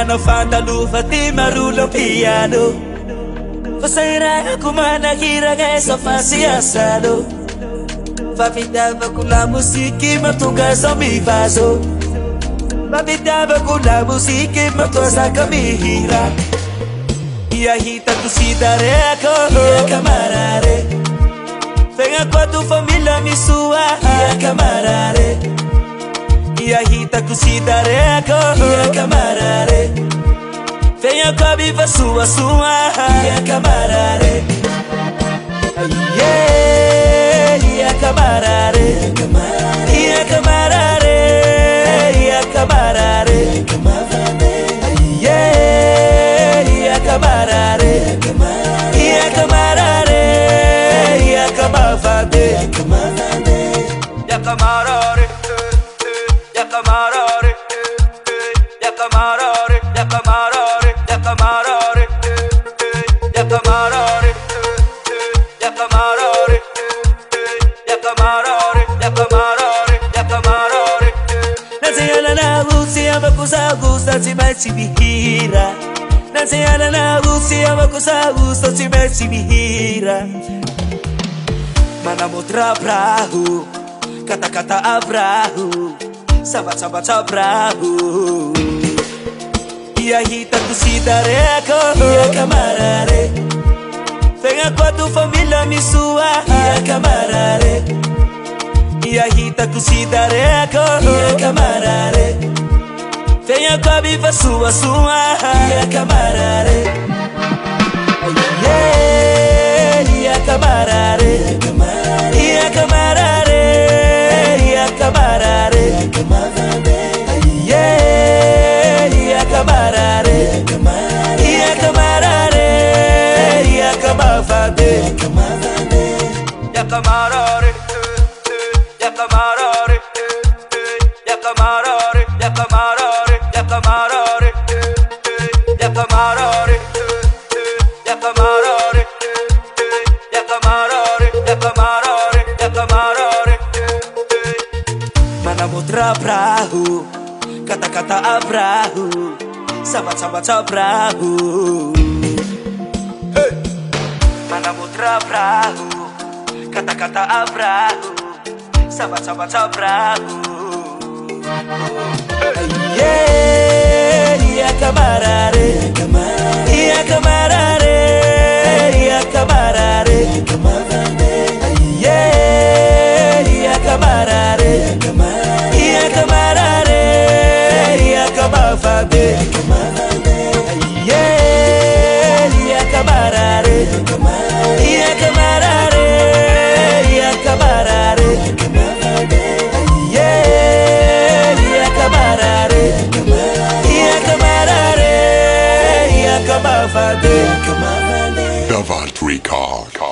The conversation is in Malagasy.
piano fantallufati marulo piano Fasairaga kumana hiraga sa fasi asado Fafitava con la musica ma tu casa mi faso Fafitava con la musica ma tu saca mi hira Ia hita tu si dareco Ia camarare Venga qua tu famiglia mi sua Ia camarare Ia hita tu si dareco Ia camarare Venha qua viva sua Ia camarare Ia camarare Ia camarare Ia camarare Ia camarare Ia camarare Ia camarare Ia camarare Ia camarare Ia camarare Ia camarare Ia camarare Ia camarare Ia camarare Ia camarare Ia camarare Ia camarare Naziana na usi amakusa gusta chimechi bihira Naziana na usi amakusa gusta chimechi bihira Mana mutra prahu Kata-kata abrahu Sabat-sabat abrahu Ia hita tu si dareco Ia camarare Venga qua tu famiglia mi sua Ia camarare Ia hita tu si dareco Ia camarare Venga qua viva sua Ia camarare Ia camarare Ia camarare Ia camarare Ia camarare Ia camarare Ia camarare Ia camarare Ia camarare Ia camarare Ia camarare Ia camarare Ia camarare Ia camarare Ia camarare Ia camarare Ia camarare Mana mutra prahu Kata-kata abrahu Sabat-sabat abrahu Mana mutra prahu Kata-kata abrahu Sabat-sabat abrahu Ia camarare Ia camarare Ia camarare Ia camarare Ia camarare Ia camarare Ia camarare Ia camarare Ia camarare Ia camarare Ia camarare Ia camarare Davant Record.